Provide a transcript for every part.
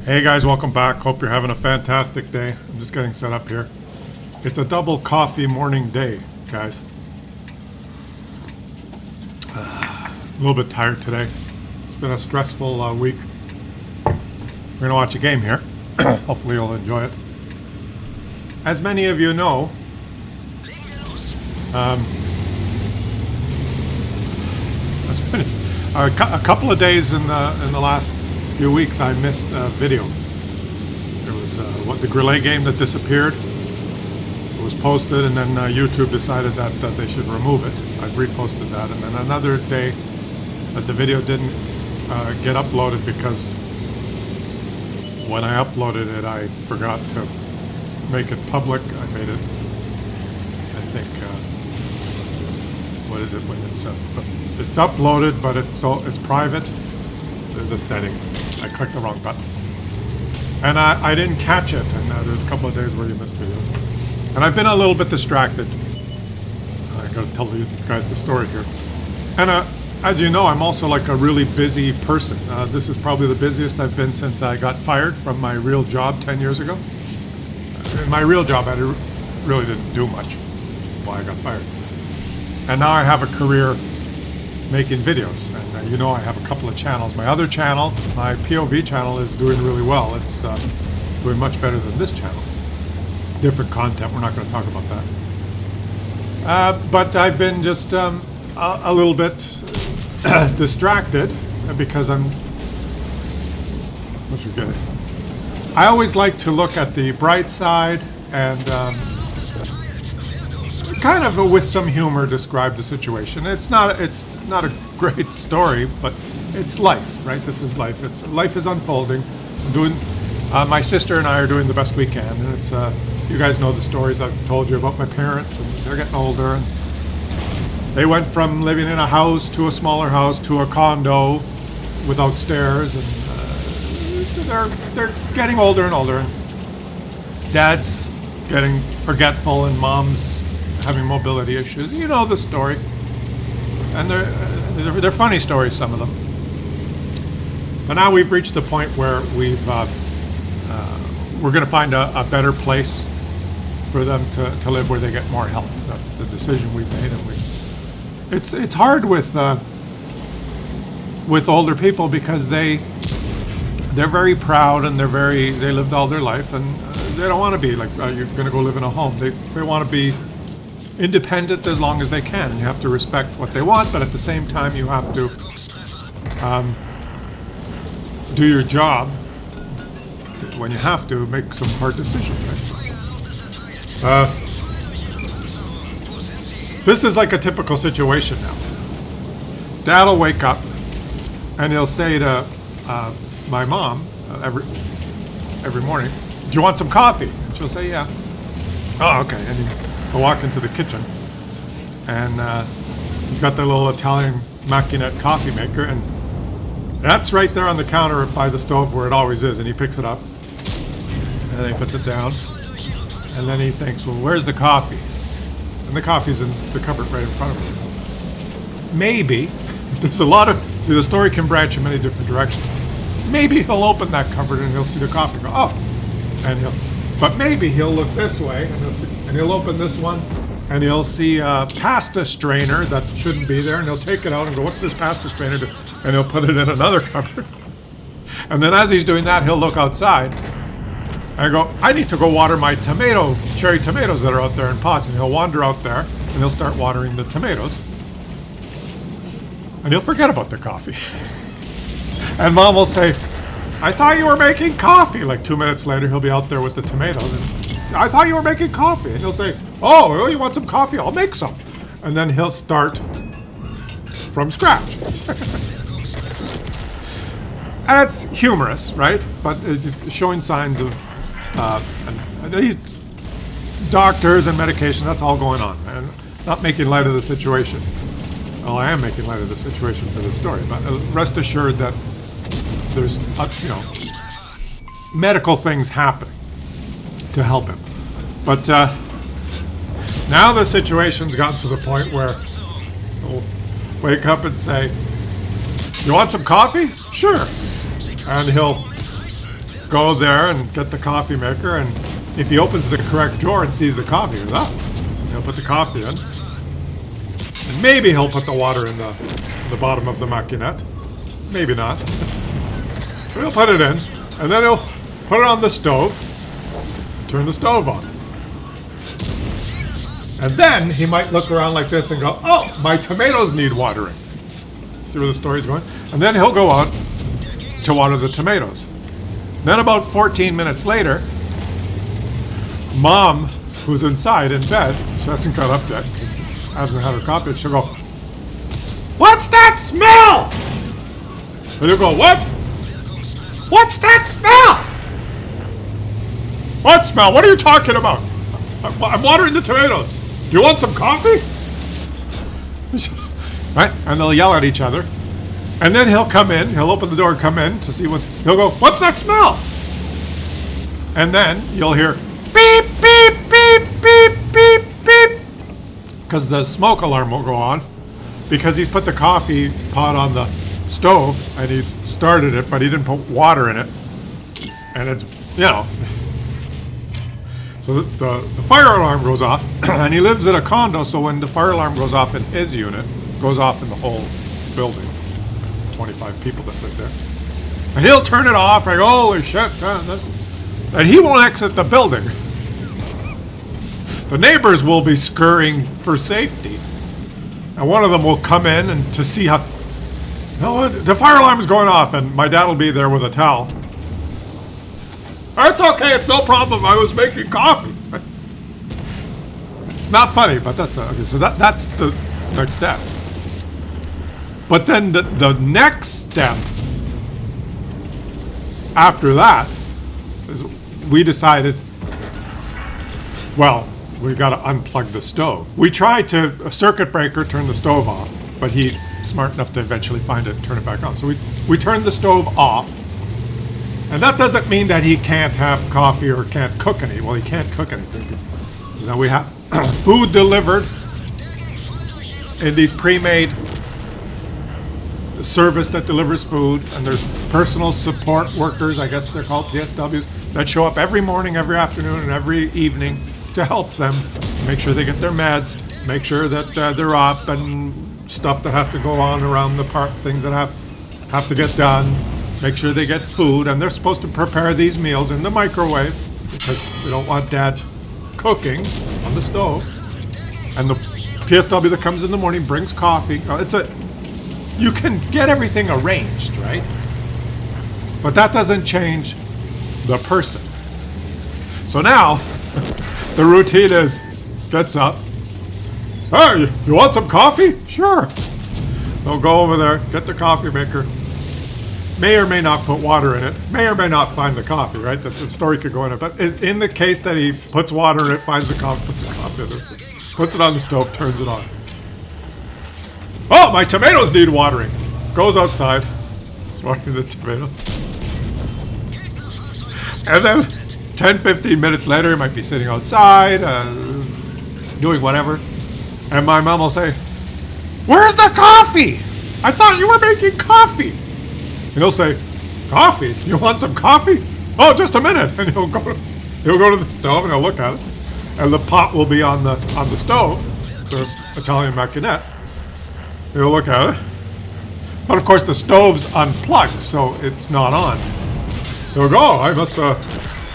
Hey guys, welcome back. Hope you're having a fantastic day. I'm just getting set up here. It's a double coffee morning day, guys. A little bit tired today. It's been a stressful week. We're going to watch a game here. Hopefully you'll enjoy it. As many of you know, it's been a couple of days in the last few weeks I missed a video. There was the Grillet game that disappeared. It was posted, and then YouTube decided that they should remove it. I've reposted that, and then another day that the video didn't get uploaded because when I uploaded it I forgot to make it public. I made it, I think, what is it when it's uploaded but it's private. There's a setting. I clicked the wrong button. And I didn't catch it, and there's a couple of days where you missed videos. And I've been a little bit distracted. I gotta tell you guys the story here. And as you know, I'm also like a really busy person. This is probably the busiest I've been since I got fired from my real job 10 years ago. In my real job, I really didn't do much. Why I got fired. And now I have a career making videos, and you know I have a couple of channels. My other channel, my POV channel, is doing really well. It's doing much better than this channel. Different content, we're not going to talk about that. But I've been just a little bit distracted because what's your good? I always like to look at the bright side and kind of with some humor describe the situation. It's not a great story, but it's life, right? This is life. Life is unfolding. My sister and I are doing the best we can, and it's you guys know the stories I've told you about my parents, and they're getting older, and they went from living in a house to a smaller house to a condo without stairs, and they're getting older and older, and Dad's getting forgetful, and Mom's having mobility issues. You know the story. And they're funny stories, some of them. But now we've reached the point where we're going to find a better place for them to live where they get more help. That's the decision we've made. And it's hard with older people because they're very proud, and they lived all their life, and they don't want to be like you're going to go live in a home. They want to be independent as long as they can, and you have to respect what they want, but at the same time you have to do your job when you have to make some hard decisions, right? This is like a typical situation now. Dad will wake up and he'll say to my mom every morning, "Do you want some coffee?" And she'll say, "Yeah." "Oh, okay." And I walk into the kitchen, and he's got the little Italian machinette coffee maker, and that's right there on the counter by the stove where it always is, and he picks it up, and then he puts it down, and then he thinks, well, where's the coffee? And the coffee's in the cupboard right in front of him. Maybe, there's a lot of, see, the story can branch in many different directions. Maybe he'll open that cupboard and he'll see the coffee, go, oh, and but maybe he'll look this way, and he'll open this one, and he'll see a pasta strainer that shouldn't be there, and he'll take it out and go, what's this pasta strainer do? And he'll put it in another cupboard. And then as he's doing that, he'll look outside and go, I need to go water my cherry tomatoes that are out there in pots. And he'll wander out there, and he'll start watering the tomatoes. And he'll forget about the coffee. And Mom will say, I thought you were making coffee. Like 2 minutes later, he'll be out there with the tomatoes. And, I thought you were making coffee. And he'll say, oh, well, you want some coffee? I'll make some. And then he'll start from scratch. And it's humorous, right? But it's just showing signs of doctors and medication. That's all going on. And not making light of the situation. Well, I am making light of the situation for this story. But rest assured that there's, medical things happening to help him. But now the situation's gotten to the point where he'll wake up and say, you want some coffee? Sure. And he'll go there and get the coffee maker, and if he opens the correct drawer and sees the coffee, he goes, he'll put the coffee in. And maybe he'll put the water in the bottom of the macchinette. Maybe not. But he'll put it in, and then he'll put it on the stove, turn the stove on. And then he might look around like this and go, oh, my tomatoes need watering. See where the story's going? And then he'll go out to water the tomatoes. Then about 14 minutes later, Mom, who's inside in bed, she hasn't got up yet because she hasn't had her coffee, she'll go, what's that smell? And he'll go, what? What's that smell? What smell? What are you talking about? I'm watering the tomatoes. Do you want some coffee? Right? And they'll yell at each other. And then he'll come in, he'll open the door and come in to see he'll go, what's that smell? And then you'll hear beep, beep, beep, beep, beep, beep. Because the smoke alarm will go on because he's put the coffee pot on the stove and he's started it, but he didn't put water in it. And it's, so the fire alarm goes off, and he lives in a condo, so when the fire alarm goes off in his unit, it goes off in the whole building. 25 people that live there. And he'll turn it off, like, holy shit, and he won't exit the building. The neighbors will be scurrying for safety. And one of them will come in and to see how, the fire alarm is going off, and my dad will be there with a towel. It's okay, it's no problem. I was making coffee. It's not funny, but that's okay. So that's the next step. But then the next step after that is we decided, well, we got to unplug the stove. We tried a circuit breaker, turn the stove off, but he's smart enough to eventually find it and turn it back on. So we turned the stove off. And that doesn't mean that he can't have coffee or can't cook any. Well, he can't cook anything. We have food delivered in these pre-made service that delivers food, and there's personal support workers, I guess they're called PSWs, that show up every morning, every afternoon, and every evening to help them make sure they get their meds, make sure that they're up, and stuff that has to go on around the park, things that have to get done. Make sure they get food, and they're supposed to prepare these meals in the microwave because we don't want Dad cooking on the stove. And the PSW that comes in the morning brings coffee. You can get everything arranged, right? But that doesn't change the person. So now the routine is gets up. Hey, you want some coffee? Sure. So go over there, get the coffee maker. May or may not put water in it, may or may not find the coffee, right? The story could go in it. But in the case that he puts water in it, finds the coffee, puts the coffee in it, puts it on the stove, turns it on. Oh, my tomatoes need watering. Goes outside, watering the tomatoes. And then 10, 15 minutes later, he might be sitting outside, doing whatever. And my mom will say, where's the coffee? I thought you were making coffee. And he'll say, coffee? You want some coffee? Oh, just a minute. And he'll go to the stove and he'll look at it. And the pot will be on the stove, the Italian macchinette. He'll look at it. But of course the stove's unplugged, so it's not on. He'll go,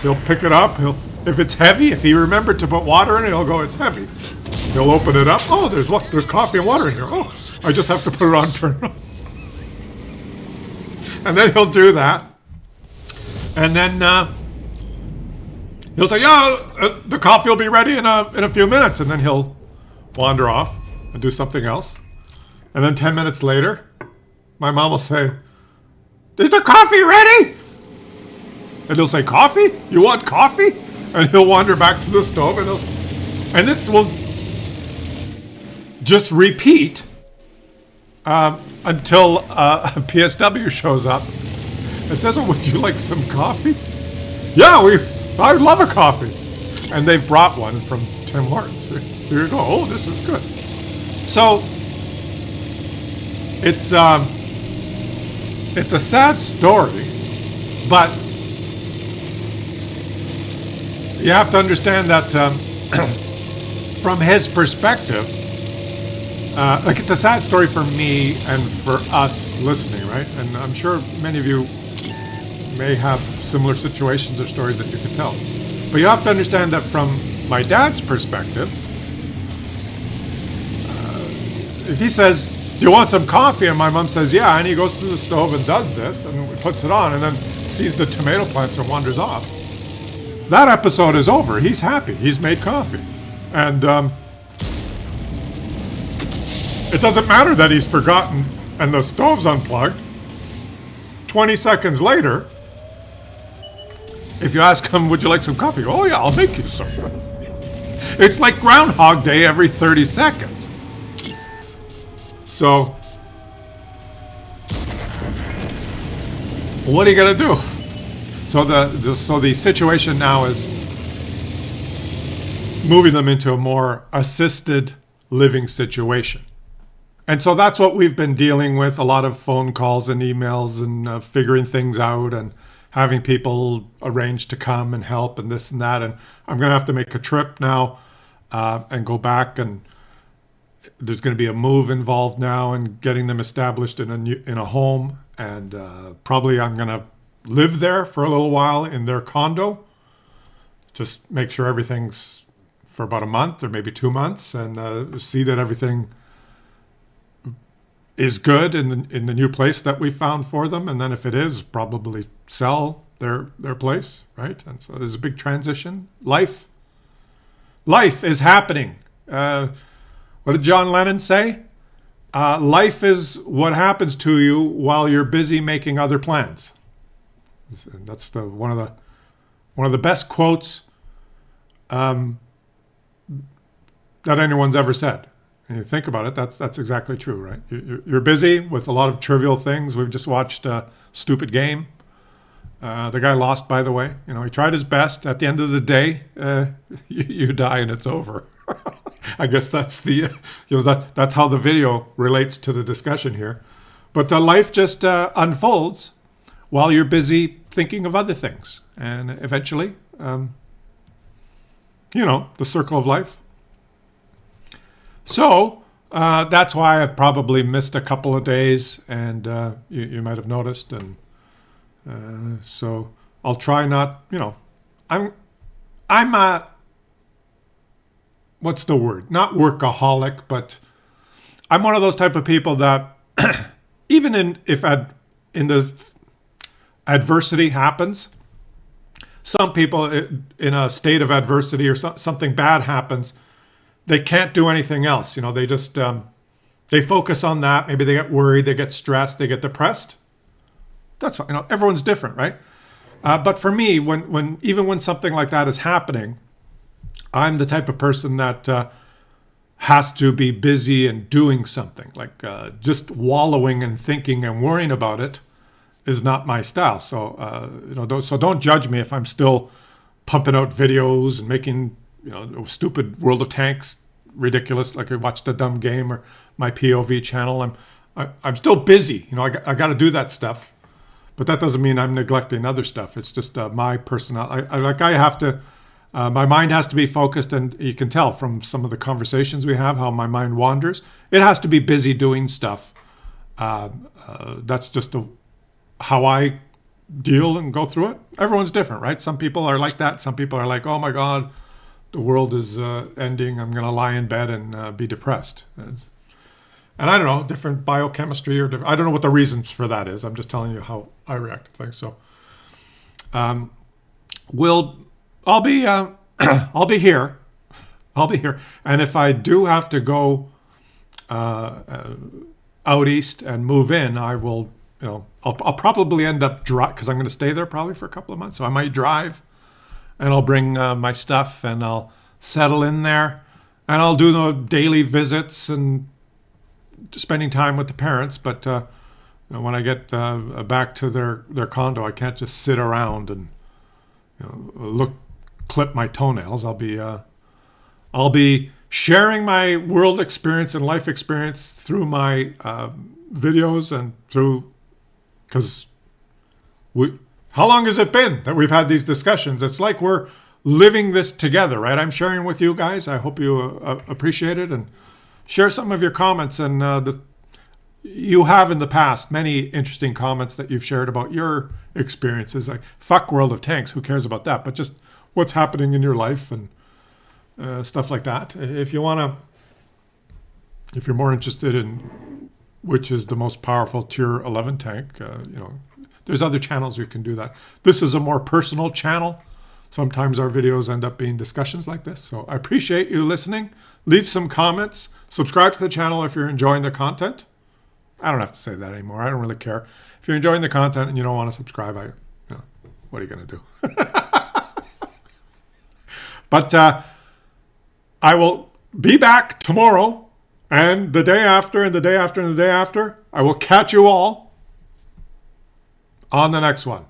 he'll pick it up. If it's heavy, if he remembered to put water in it, he'll go, it's heavy. He'll open it up. Oh, there's coffee and water in here. Oh, I just have to put it on, turn it on. And then he'll do that. And then he'll say, the coffee will be ready in a few minutes. And then he'll wander off and do something else. And then 10 minutes later, my mom will say, is the coffee ready? And he'll say, coffee? You want coffee? And he'll wander back to the stove and this will just repeat until a PSW shows up and says, oh, would you like some coffee? Yeah, I would love a coffee. And they've brought one from Tim Hortons. Here you go. Oh, this is good. So it's a sad story, but you have to understand that from his perspective, like it's a sad story for me and for us listening, right? And I'm sure many of you may have similar situations or stories that you could tell. But you have to understand that from my dad's perspective, if he says, "Do you want some coffee?" and my mom says, "Yeah," and he goes to the stove and does this and puts it on and then sees the tomato plants and wanders off, that episode is over. He's happy. He's made coffee. And it doesn't matter that he's forgotten and the stove's unplugged. 20 seconds later, if you ask him, "Would you like some coffee?" "Oh yeah, I'll make you some." It's like Groundhog Day every 30 seconds. So, what are you gonna do? So the situation now is moving them into a more assisted living situation. And so that's what we've been dealing with, a lot of phone calls and emails and figuring things out and having people arrange to come and help and this and that. And I'm going to have to make a trip now and go back, and there's going to be a move involved now and getting them established in a home. And probably I'm going to live there for a little while in their condo, just make sure everything's for about a month or maybe 2 months, and see that everything is good in the new place that we found for them. And then if it is, probably sell their place, right? And so there's a big transition. Life is happening. What did John Lennon say? Life is what happens to you while you're busy making other plans. That's one of the best quotes that anyone's ever said. And you think about it, that's exactly true, right? You're busy with a lot of trivial things. We've just watched a stupid game. The guy lost, by the way. He tried his best. At the end of the day, you die and it's over. I guess that's that's how the video relates to the discussion here. But life just unfolds while you're busy thinking of other things. And eventually, the circle of life. So that's why I've probably missed a couple of days, and you might have noticed. And so I'll try not, I'm what's the word? Not workaholic, but I'm one of those type of people that even in the adversity happens, some people in a state of adversity or something bad happens, they can't do anything else. They just they focus on that. Maybe they get worried, they get stressed, they get depressed. That's fine. Everyone's different, right? But for me, when something like that is happening, I'm the type of person that has to be busy and doing something. Like just wallowing and thinking and worrying about it is not my style. So don't judge me if I'm still pumping out videos and making stupid World of Tanks ridiculous, like I watched a dumb game, or my POV channel. I'm still busy. I got to do that stuff, but that doesn't mean I'm neglecting other stuff. It's just my personality. I have to. My mind has to be focused, and you can tell from some of the conversations we have how my mind wanders. It has to be busy doing stuff. That's just how I deal and go through it. Everyone's different, right? Some people are like that. Some people are like, "Oh my God, the world is ending. I'm going to lie in bed and be depressed." And I don't know, different biochemistry or I don't know what the reasons for that is. I'm just telling you how I react to things. So, I'll be here. I'll be here. And if I do have to go out east and move in, I will. I'll probably end up because I'm going to stay there probably for a couple of months. So I might drive. And I'll bring my stuff and I'll settle in there. And I'll do the daily visits and spending time with the parents. But when I get back to their condo, I can't just sit around and clip my toenails. I'll be sharing my world experience and life experience through my videos and because how long has it been that we've had these discussions? It's like we're living this together, right? I'm sharing with you guys. I hope you appreciate it, and share some of your comments. And you have in the past many interesting comments that you've shared about your experiences. Like, fuck World of Tanks, who cares about that? But just what's happening in your life and stuff like that. If you're more interested in which is the most powerful tier 11 tank, there's other channels you can do that. This is a more personal channel. Sometimes our videos end up being discussions like this. So I appreciate you listening. Leave some comments. Subscribe to the channel if you're enjoying the content. I don't have to say that anymore. I don't really care. If you're enjoying the content and you don't want to subscribe, what are you going to do? But I will be back tomorrow and the day after and the day after and the day after. I will catch you all on the next one.